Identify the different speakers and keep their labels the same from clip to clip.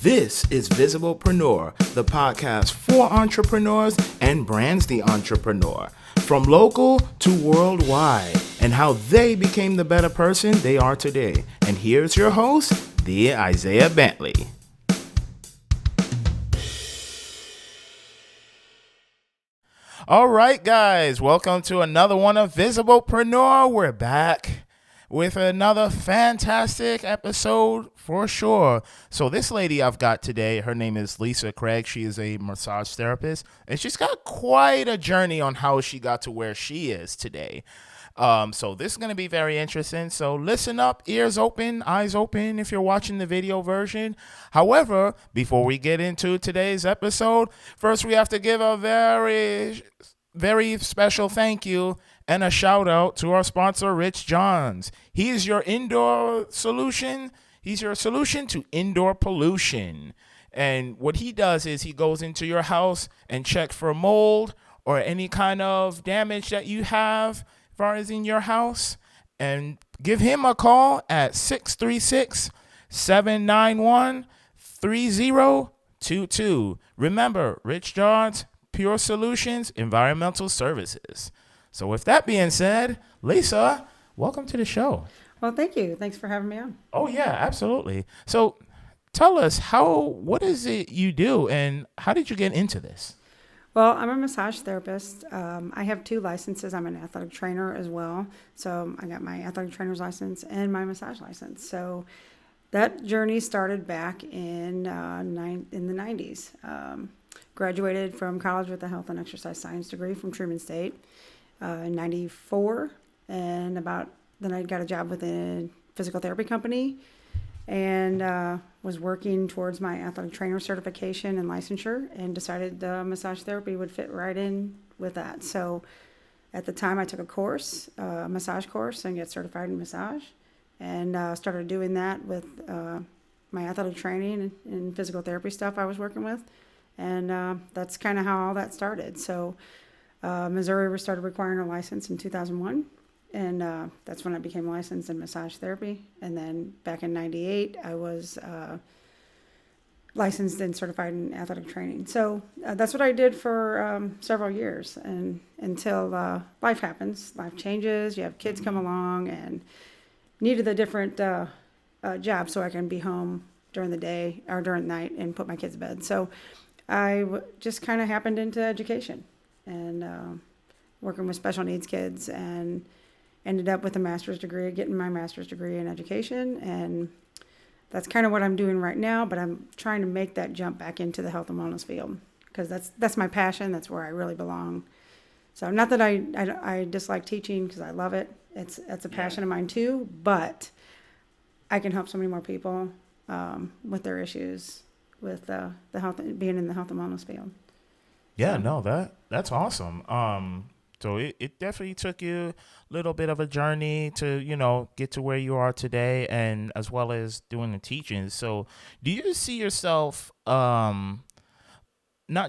Speaker 1: This is Visiblepreneur, the podcast for entrepreneurs and brands the entrepreneur, from local to worldwide, and how they became the better person they are today. And here's your host, the Isaiah Bentley. All right, guys, welcome to another one of Visiblepreneur. We're back with another fantastic episode for sure. So this lady I've got today, her name is Lisa Craig. She is a massage therapist, and she's got quite a journey on how she got to where she is today. So this is going to be very interesting. So listen up, ears open, eyes open if you're watching the video version. However, before we get into today's episode, first we have to give a very special thank you and a shout out to our sponsor, Rich Johns. He's your indoor solution. He's your solution to indoor pollution. And what he does is he goes into your house and checks for mold or any kind of damage that you have as far as in your house. And give him a call at 636-791-3022. Remember, Rich Johns, Pure Solutions, Environmental Services. So with that being said, Lisa, welcome to the show.
Speaker 2: Well, thank you. Thanks for having me on.
Speaker 1: Oh, yeah, absolutely. So tell us, what is it you do and how did you get into this?
Speaker 2: Well, I'm a massage therapist. I have 2 licenses. I'm an athletic trainer as well. So I got my athletic trainer's license and my massage license. So that journey started back in the 90s. Graduated from college with a health and exercise science degree from Truman State in 94. And then I got a job with a physical therapy company and was working towards my athletic trainer certification and licensure, and decided massage therapy would fit right in with that. So at the time I took a course, a massage course, and got certified in massage, and started doing that with my athletic training and physical therapy stuff I was working with. And that's kind of how all that started. So Missouri started requiring a license in 2001. And that's when I became licensed in massage therapy. And then back in 98, I was licensed and certified in athletic training. So that's what I did for several years, and until life happens, life changes, you have kids come along, and needed a different job so I can be home during the day or during the night and put my kids to bed. So I just kind of happened into education and working with special needs kids, and ended up with a master's degree, getting my master's degree in education. And that's kind of what I'm doing right now, but I'm trying to make that jump back into the health and wellness field, because that's my passion. That's where I really belong. So not that I dislike teaching, because I love it. It's a passion of mine too, but I can help so many more people with their issues with the health, being in the health and wellness field.
Speaker 1: Yeah, no, that's awesome. So it definitely took you a little bit of a journey to, get to where you are today, and as well as doing the teaching. So do you see yourself not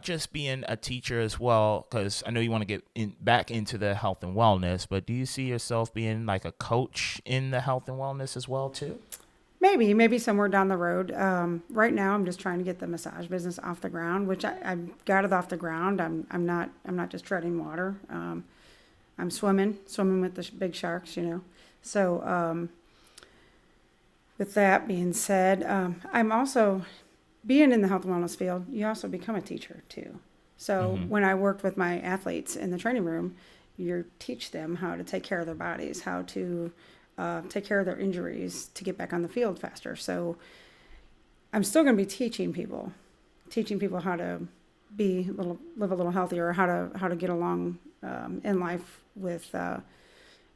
Speaker 1: just being a teacher as well, because I know you want to get back into the health and wellness, but do you see yourself being like a coach in the health and wellness as well too?
Speaker 2: Maybe somewhere down the road. Right now, I'm just trying to get the massage business off the ground, which I've got it off the ground. I'm not just treading water. I'm swimming with the big sharks, So with that being said, I'm also, being in the health and wellness field, you also become a teacher too. So when I worked with my athletes in the training room, you teach them how to take care of their bodies, how to take care of their injuries to get back on the field faster. So I'm still going to be teaching people how to live a little healthier, how to get along in life with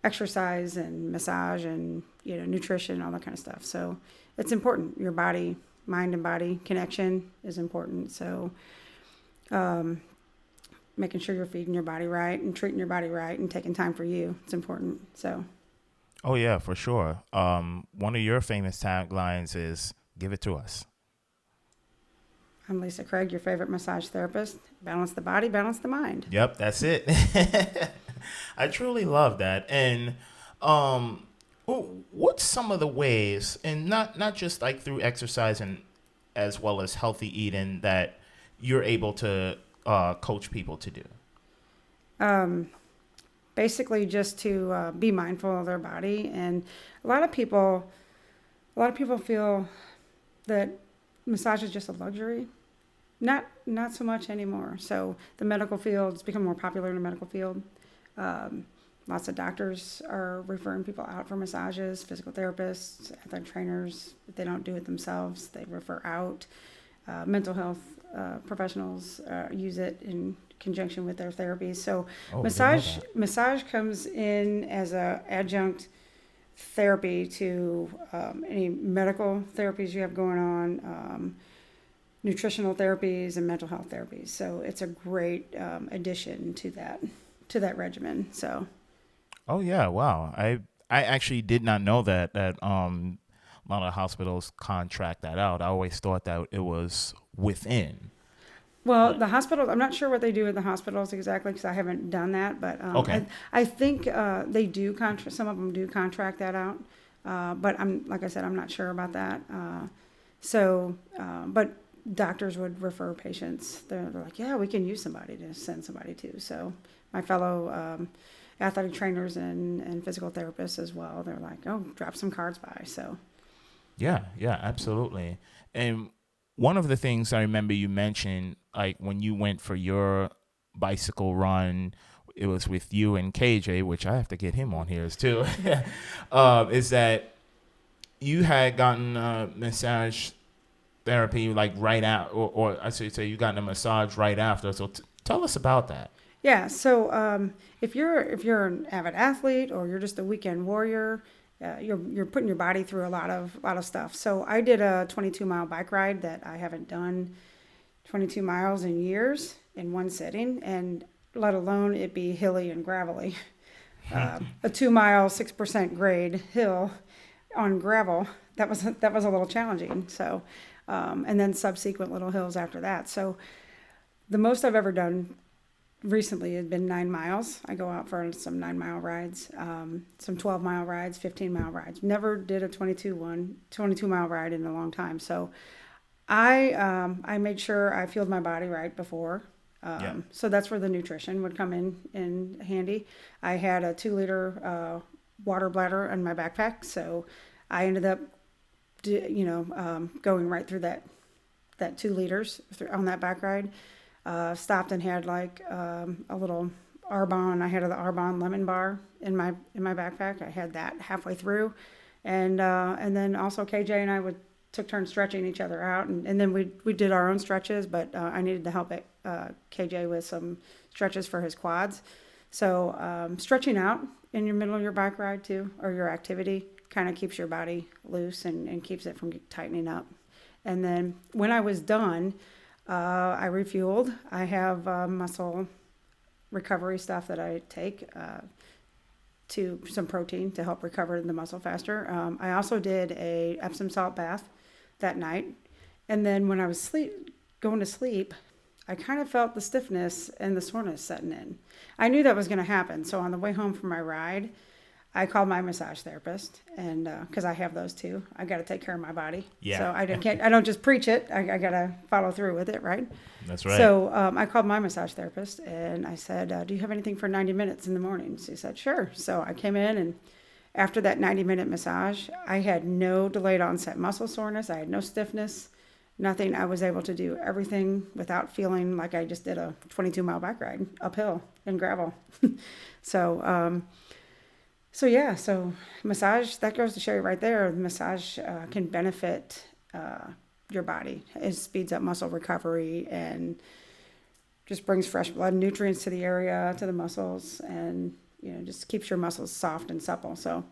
Speaker 2: exercise and massage and nutrition, all that kind of stuff. So it's important. Your body, mind and body connection is important. So making sure you're feeding your body right and treating your body right and taking time for you, it's important. So.
Speaker 1: Oh, yeah, for sure. One of your famous taglines is, give it to us.
Speaker 2: I'm Lisa Craig, your favorite massage therapist. Balance the body, balance the mind.
Speaker 1: Yep, that's it. I truly love that. And what's some of the ways, and not just like through exercise and as well as healthy eating that you're able to coach people to do?
Speaker 2: Basically, just to be mindful of their body. And a lot of people, a lot of people feel that massage is just a luxury. Not so much anymore. So the medical field has become more popular in the medical field. Um, Lots of doctors are referring people out for massages, physical therapists, athletic trainers. If they don't do it themselves, they refer out. Mental health professionals use it in conjunction with their therapies. So
Speaker 1: Oh, didn't know
Speaker 2: massage
Speaker 1: that.
Speaker 2: massage comes in as a adjunct therapy to any medical therapies you have going on, nutritional therapies, and mental health therapies. So it's a great addition to that regimen. So
Speaker 1: Oh yeah, wow. I actually did not know that a lot of hospitals contract that out. I always thought that it was within.
Speaker 2: well,
Speaker 1: But
Speaker 2: the hospitals, I'm not sure what they do in the hospitals exactly because I haven't done that, but
Speaker 1: okay.
Speaker 2: I think they do contract, some of them do contract that out. But like I said, I'm not sure about that. But doctors would refer patients. They're like, yeah, we can use somebody to send somebody to. So my fellow athletic trainers and physical therapists as well, they're like, oh, drop some cards by. So
Speaker 1: Yeah, yeah, absolutely. And one of the things I remember you mentioned, like when you went for your bicycle run, it was with you and KJ, which I have to get him on here too. Is that you had gotten massage therapy like right out, or I should say you got a massage right after. So tell us about that.
Speaker 2: yeah, so if you're an avid athlete or you're just a weekend warrior, you're putting your body through a lot of stuff. So I did a 22-mile bike ride that I haven't done 22 miles in years in one sitting, and let alone it be hilly and gravelly. A 2 mile, 6% grade hill on gravel, that was a little challenging. So, and then subsequent little hills after that. So the most I've ever done recently has been 9 miles. I go out for some 9 mile rides, some 12-mile rides, 15-mile rides. Never did a 22-mile ride in a long time. So I made sure I fueled my body right before.
Speaker 1: Yeah.
Speaker 2: So that's where the nutrition would come in handy. I had a 2 liter water bladder in my backpack, so I ended up, going right through that 2 liters on that back ride. Stopped and had like a little Arbonne. I had the Arbonne lemon bar in my backpack. I had that halfway through, and then also KJ and I would took turns stretching each other out, and then we did our own stretches. But I needed to help KJ with some stretches for his quads. So stretching out in your middle of your bike ride too, or your activity, kind of keeps your body loose and keeps it from tightening up. And then when I was done, I refueled. I have muscle recovery stuff that I take to some protein to help recover the muscle faster. I also did a Epsom salt bath that night, and then when I was going to sleep, I kind of felt the stiffness and the soreness setting in. I knew that was going to happen, so on the way home from my ride, I called my massage therapist, and because I have those too, I got to take care of my body.
Speaker 1: Yeah.
Speaker 2: So I don't just preach it. I got to follow through with it, right?
Speaker 1: That's right.
Speaker 2: So I called my massage therapist, and I said, "Do you have anything for 90 minutes in the morning?" She said, "Sure." So I came in, and after that 90-minute massage, I had no delayed onset muscle soreness. I had no stiffness, nothing. I was able to do everything without feeling like I just did a 22-mile bike ride uphill in gravel. So. So massage, that goes to show you right there, massage can benefit your body. It speeds up muscle recovery and just brings fresh blood nutrients to the area, to the muscles, and just keeps your muscles soft and supple. So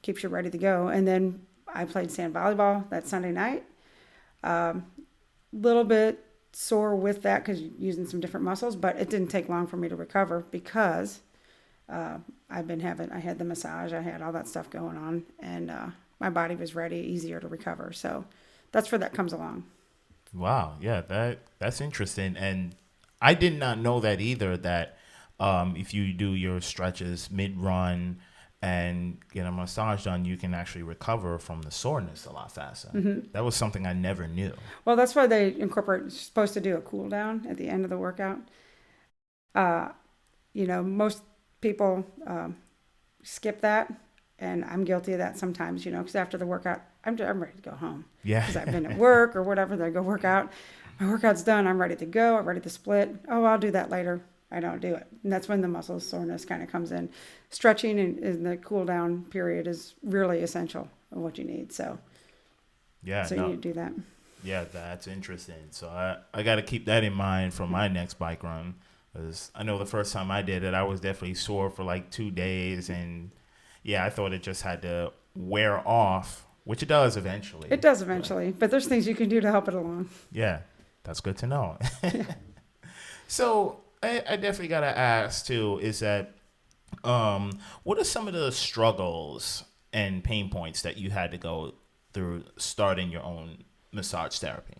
Speaker 2: keeps you ready to go. And then I played sand volleyball that Sunday night. Little bit sore with that because using some different muscles, but it didn't take long for me to recover because I had the massage, I had all that stuff going on, and my body was ready, easier to recover. So that's where that comes along.
Speaker 1: Wow, yeah, that's interesting, and I did not know that either. That if you do your stretches mid run and get a massage done, you can actually recover from the soreness a lot faster. That was something I never knew.
Speaker 2: Well, that's why they incorporate, supposed to do a cool down at the end of the workout. Uh, most people skip that, and I'm guilty of that sometimes, because after the workout, I'm ready to go home.
Speaker 1: Yeah.
Speaker 2: Because I've been at work or whatever, then I go work out. My workout's done, I'm ready to go, I'm ready to split. Oh, I'll do that later. I don't do it. And that's when the muscle soreness kind of comes in. Stretching in the cool down period is really essential of what you need. So
Speaker 1: Yeah.
Speaker 2: you need to do that.
Speaker 1: Yeah, that's interesting. So I got to keep that in mind for my next bike run. Because I know the first time I did it, I was definitely sore for like 2 days. And yeah, I thought it just had to wear off, which it does eventually.
Speaker 2: It does eventually, but there's things you can do to help it along.
Speaker 1: Yeah, that's good to know. So I definitely got to ask too, is that what are some of the struggles and pain points that you had to go through starting your own massage therapy?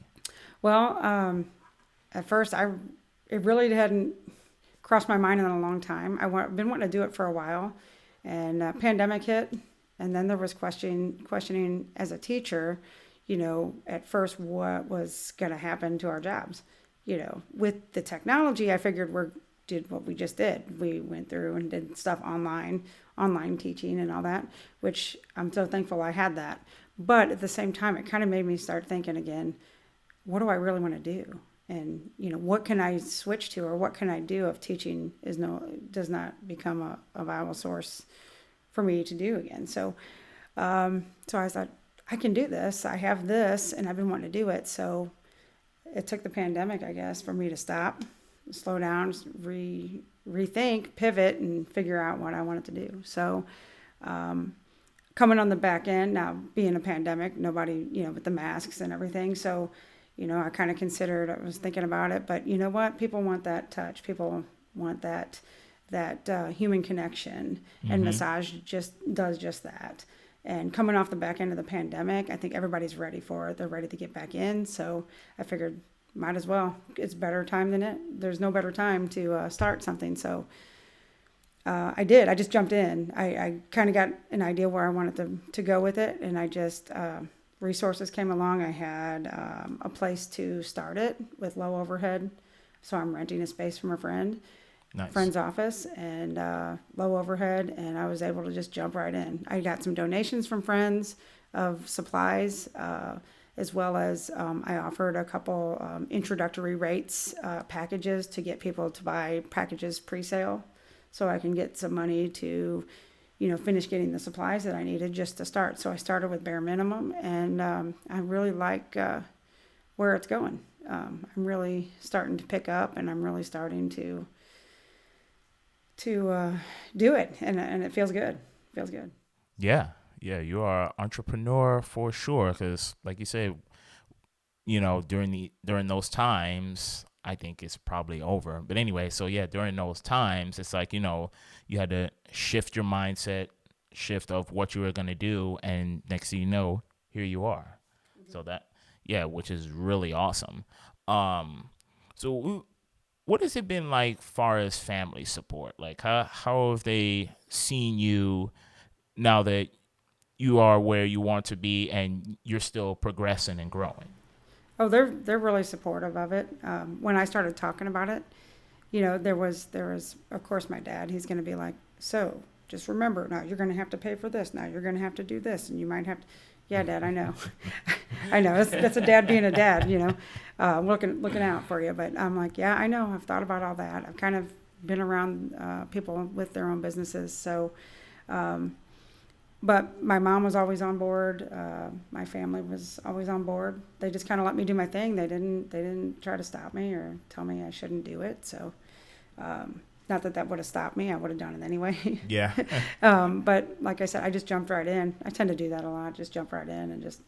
Speaker 2: Well, at first, it really hadn't crossed my mind in a long time. I've been wanting to do it for a while, and pandemic hit, and then there was questioning as a teacher, at first what was going to happen to our jobs. With the technology, I figured did what we just did. We went through and did stuff online teaching and all that, which I'm so thankful I had that. But at the same time, it kind of made me start thinking again, what do I really want to do? And, what can I switch to, or what can I do if teaching does not become a viable source for me to do again? So I thought, I can do this. I have this, and I've been wanting to do it. So it took the pandemic, I guess, for me to stop, slow down, rethink, pivot, and figure out what I wanted to do. So coming on the back end, now being a pandemic, nobody, with the masks and everything. So, I kind of I was thinking about it, but you know what? People want that touch. People want that human connection, and massage just does just that. And coming off the back end of the pandemic, I think everybody's ready for it. They're ready to get back in. So I figured, might as well. It's better time than it. There's no better time to start something. So I did. I just jumped in. I kind of got an idea where I wanted to go with it, and I just resources came along. I had a place to start it with low overhead, so I'm renting a space from a friend's office, and low overhead, and I was able to just jump right in. I got some donations from friends of supplies, as well as I offered a couple introductory rates packages to get people to buy packages pre-sale, so I can get some money to finish getting the supplies that I needed just to start. So I started with bare minimum, and I really like where it's going. I'm really starting to pick up, and I'm really starting to do it, and it feels good.
Speaker 1: Yeah, you are an entrepreneur for sure. Because, like you say, during those times, I think it's probably over. But anyway, so yeah, during those times, it's like you had to shift your mindset, shift of what you were gonna do, and next thing you know, here you are. Mm-hmm. So which is really awesome. So what has it been like far as family support? Like how have they seen you now that you are where you want to be and you're still progressing and growing?
Speaker 2: Oh, they're really supportive of it. When I started talking about it, there was of course my dad. He's going to be like, so just remember, now you're going to have to pay for this. Now you're going to have to do this, and you might have to. Yeah, Dad, I know. I know. That's a dad being a dad, looking out for you. But I'm like, yeah, I know. I've thought about all that. I've kind of been around people with their own businesses. So, but my mom was always on board. My family was always on board. They just kind of let me do my thing. They didn't try to stop me or tell me I shouldn't do it. So, not that would have stopped me. I would have done it anyway.
Speaker 1: Yeah.
Speaker 2: But like I said, I just jumped right in. I tend to do that a lot. Just jump right in and just,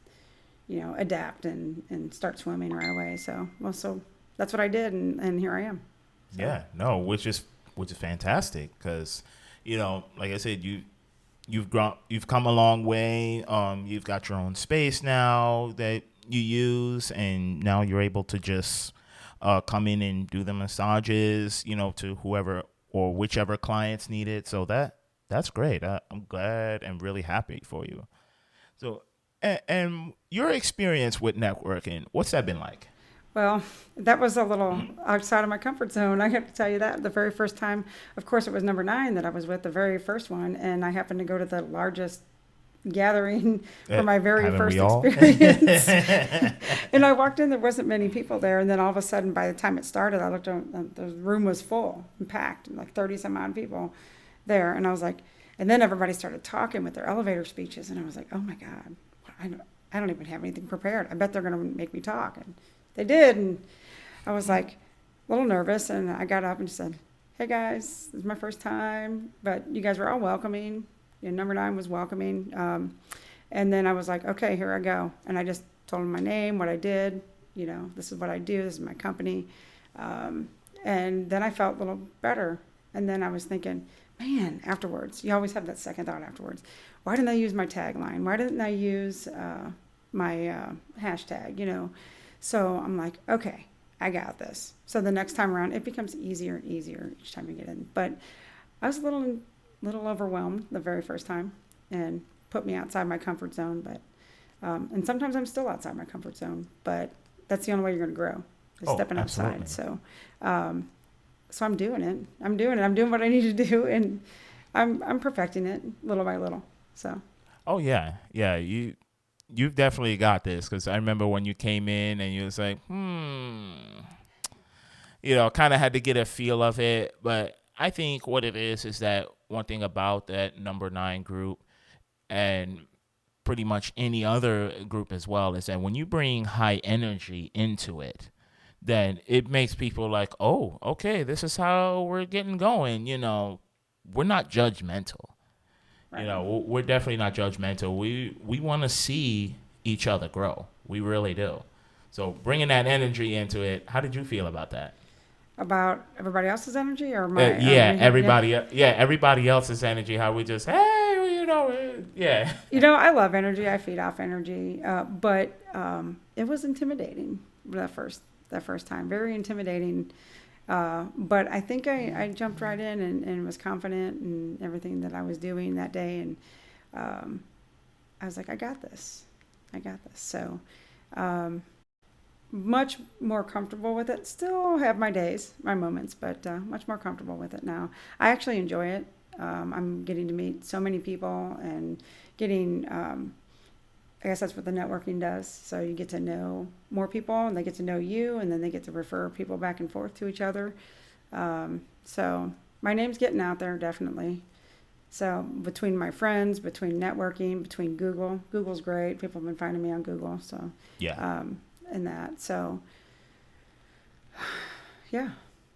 Speaker 2: adapt and start swimming right away. So that's what I did, and here I am. So.
Speaker 1: Yeah. No, which is fantastic because, like I said, you've come a long way. You've got your own space now that you use, and now you're able to just come in and do the massages, to whoever or whichever clients need it. So That's great. I'm glad and really happy for you. So, and your experience with networking, what's that been like?
Speaker 2: Well, that was a little outside of my comfort zone. I have to tell you that. The very first time, of course, it was number nine that I was with, the very first one, and I happened to go to the largest gathering for my very
Speaker 1: Haven't we
Speaker 2: first
Speaker 1: all?
Speaker 2: experience. And I walked in, there wasn't many people there, and then all of a sudden, by the time it started, I looked, the room was full and packed, like 30 some odd people there, and I was like, and then everybody started talking with their elevator speeches, and I was like, oh my God, I don't, I don't even have anything prepared. I bet they're going to make me talk, and they did, and I was like a little nervous, and I got up and said, hey guys, this is my first time, but you guys were all welcoming. You know, number nine was welcoming. And then I was like, okay, here I go. And I just told them my name, what I did, you know, this is what I do, this is my company. Um, and then I felt a little better. And then I was thinking, man, afterwards, you always have that second thought afterwards. Why didn't I use my tagline? Why didn't I use my hashtag, you know? So I'm like, okay, I got this. So the next time around, it becomes easier and easier each time you get in. But I was a little overwhelmed the very first time, and put me outside my comfort zone. But and sometimes I'm still outside my comfort zone. But that's the only way you're going to grow, is
Speaker 1: Oh,
Speaker 2: stepping outside.
Speaker 1: absolutely.
Speaker 2: So I'm doing it. I'm doing it. I'm doing what I need to do, and I'm perfecting it little by little. So
Speaker 1: Oh yeah, yeah. You've definitely got this because I remember when you came in and you was like, kind of had to get a feel of it. But I think what it is that one thing about that number nine group and pretty much any other group as well is that when you bring high energy into it, then it makes people like, oh, okay, this is how we're getting going. We're not judgmental.
Speaker 2: right.
Speaker 1: We're definitely not judgmental. We want to see each other grow. We really do. So bringing that energy into it, how did you feel about that?
Speaker 2: About everybody else's energy or my or
Speaker 1: Yeah,
Speaker 2: me? Yeah.
Speaker 1: everybody else's energy. How we just, hey, yeah.
Speaker 2: You know, I love energy. I feed off energy, but it was intimidating that first time. Very intimidating. But I think I jumped right in and was confident in everything that I was doing that day, and um, I was like, I got this. I got this. So much more comfortable with it. Still have my days, my moments, but much more comfortable with it now. I actually enjoy it. I'm getting to meet so many people and getting, I guess that's what the networking does. So you get to know more people and they get to know you, and then they get to refer people back and forth to each other. So my name's getting out there, definitely. So between my friends, between networking, between Google's great. People have been finding me on Google. So,
Speaker 1: Yeah.
Speaker 2: and that. So, yeah.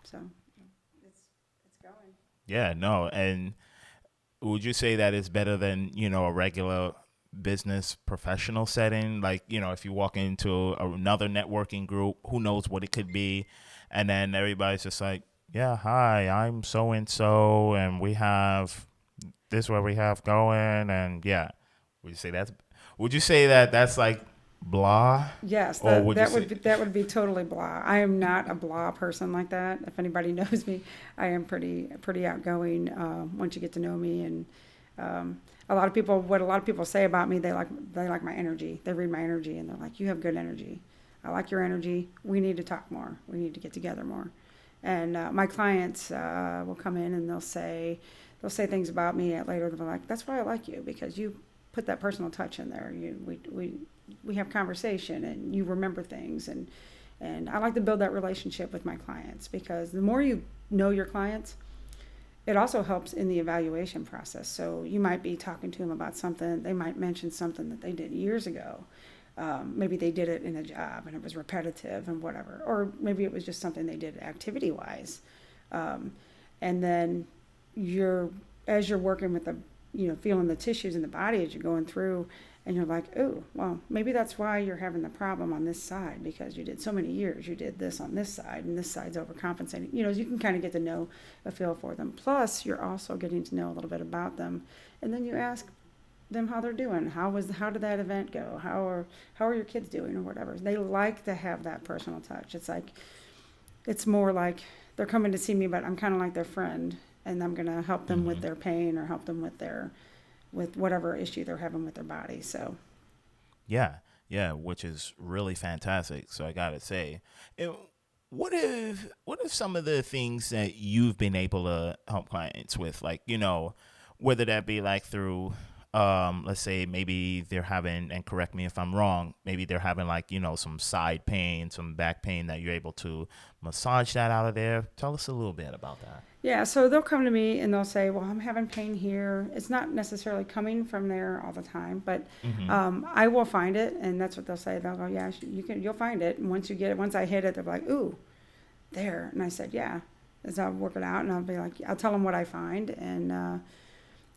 Speaker 2: So it's going.
Speaker 1: Yeah, no. And would you say that it's better than, a regular business professional setting? Like, if you walk into another networking group, who knows what it could be, and then everybody's just like, yeah, hi, I'm so and so, and we have this what we have going, and yeah. Would you say that that's like blah?
Speaker 2: Yes,
Speaker 1: Or would you
Speaker 2: that
Speaker 1: say,
Speaker 2: would be totally blah. I am not a blah person like that. If anybody knows me, I am pretty outgoing. Once you get to know me, and a lot of people, what a lot of people say about me, they like my energy. They read my energy, and they're like, "You have good energy. I like your energy. We need to talk more. We need to get together more." And my clients will come in and they'll say things about me at later. They're like, "That's why I like you, because you put that personal touch in there. We have conversation and you remember things, and I like to build that relationship with my clients, because the more you know your clients, it also helps in the evaluation process. So you might be talking to them about something, they might mention something that they did years ago. Maybe they did it in a job and it was repetitive and whatever, or maybe it was just something they did activity wise. Um, and then as you're working with the, feeling the tissues in the body as you're going through, and you're like, oh, well, maybe that's why you're having the problem on this side, because you did so many years, you did this on this side, and this side's overcompensating. You can kind of get to know a feel for them. Plus, you're also getting to know a little bit about them, and then you ask them how they're doing. How did that event go? How are your kids doing, or whatever. They like to have that personal touch. It's more like they're coming to see me, but I'm kind of like their friend, and I'm going to help them with their pain or help them with whatever issue they're having with their body. So
Speaker 1: Yeah, yeah, which is really fantastic. So I gotta say, and what if some of the things that you've been able to help clients with, like whether that be like through, let's say maybe they're having, and correct me if I'm wrong, maybe they're having like some side pain, some back pain that you're able to massage that out of there. Tell us a little bit about that.
Speaker 2: yeah, so they'll come to me and they'll say, "Well, I'm having pain here." It's not necessarily coming from there all the time, but
Speaker 1: Mm-hmm.
Speaker 2: I will find it, and that's what they'll say. They'll go, "Yeah, you'll find it." And once you get it, once I hit it, they're like, "Ooh, there." And I said, "Yeah." As I'll work it out, and I'll be like, I'll tell them what I find, and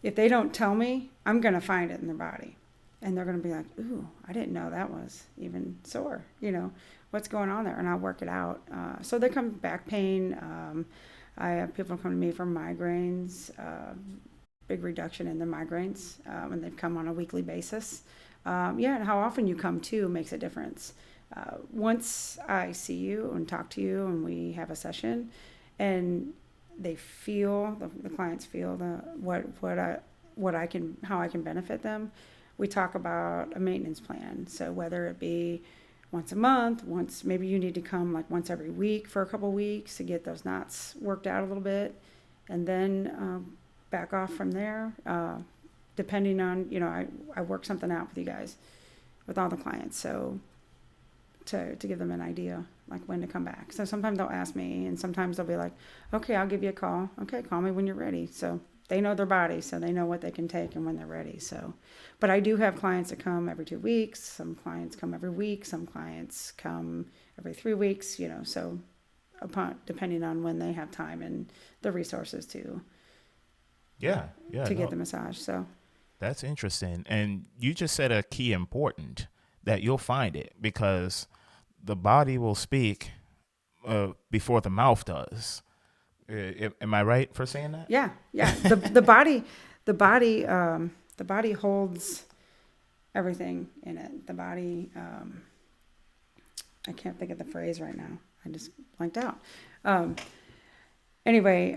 Speaker 2: if they don't tell me, I'm gonna find it in their body, and they're gonna be like, "Ooh, I didn't know that was even sore." What's going on there, and I'll work it out. So they come back pain. I have people come to me for migraines, big reduction in the migraines, and they've come on a weekly basis. Yeah, and how often you come too makes a difference. Once I see you and talk to you and we have a session, and they feel the clients feel what I can how I can benefit them. We talk about a maintenance plan. So whether it be once a month, maybe you need to come like once every week for a couple weeks to get those knots worked out a little bit, and then back off from there. Depending on I work something out with you guys, with all the clients. So to give them an idea like when to come back. So sometimes they'll ask me, and sometimes they'll be like, "Okay, I'll give you a call. Okay, call me when you're ready." So they know their body, so they know what they can take and when they're ready. So, but I do have clients that come every 2 weeks. Some clients come every week. Some clients come every 3 weeks. So depending on when they have time and the resources
Speaker 1: Yeah, yeah,
Speaker 2: to
Speaker 1: no,
Speaker 2: get the massage. So
Speaker 1: that's interesting. And you just said a key important that you'll find it because the body will speak before the mouth does. Am I right for saying that?
Speaker 2: yeah, yeah. The body holds everything in it. The body. I can't think of the phrase right now. I just blanked out. Um, anyway,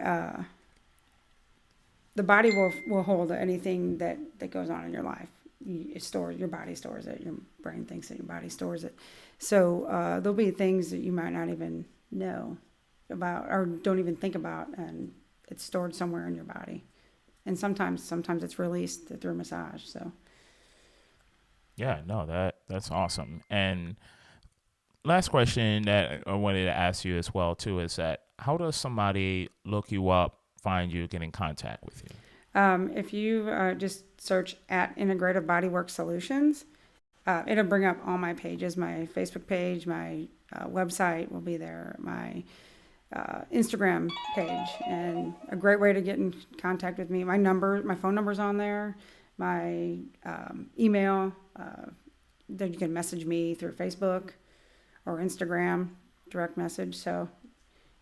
Speaker 2: the body will hold anything that goes on in your life. Your body stores it. Your brain thinks that your body stores it. So there'll be things that you might not even know about or don't even think about, and it's stored somewhere in your body. And sometimes it's released through massage. So
Speaker 1: Yeah, no, that's awesome. And last question that I wanted to ask you as well too is that how does somebody look you up, find you, get in contact with you?
Speaker 2: if you just search at Integrative Bodywork Solutions, it'll bring up all my pages. My Facebook page, my website will be there. My Instagram page, and a great way to get in contact with me. My phone number's on there. My email. Then you can message me through Facebook or Instagram, direct message. So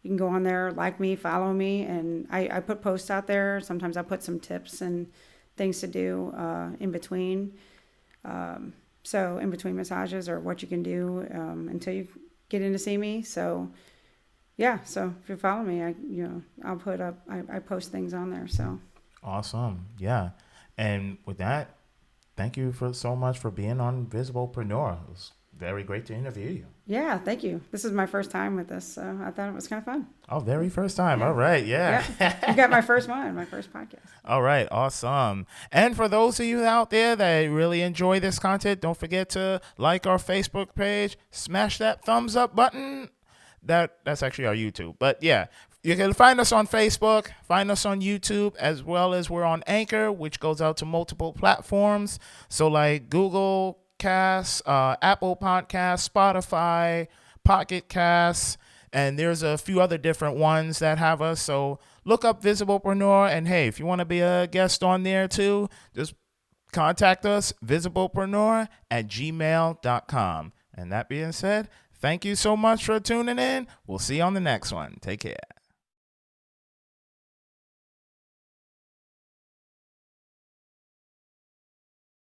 Speaker 2: you can go on there, like me, follow me, and I put posts out there. Sometimes I put some tips and things to do in between. So in between massages or what you can do until you get in to see me. So yeah, so if you follow me, I'll put up, I post things on there. So
Speaker 1: Awesome. Yeah. And with that, thank you for so much for being on Visiblepreneur. It was very great to interview you.
Speaker 2: yeah, thank you. This is my first time with this, so I thought it was kind of fun.
Speaker 1: Oh, very first time.
Speaker 2: Yeah.
Speaker 1: All right. Yeah.
Speaker 2: Yeah, you got my first podcast.
Speaker 1: All right. Awesome. And for those of you out there that really enjoy this content, don't forget to like our Facebook page, smash that thumbs up button. That's actually our YouTube. But yeah, you can find us on Facebook, find us on YouTube, as well as we're on Anchor, which goes out to multiple platforms. So like Google Casts, Apple Podcasts, Spotify, Pocket Casts, and there's a few other different ones that have us. So look up Visiblepreneur, and hey, if you want to be a guest on there too, just contact us, visiblepreneur@gmail.com. And that being said, thank you so much for tuning in. We'll see you on the next one. Take care.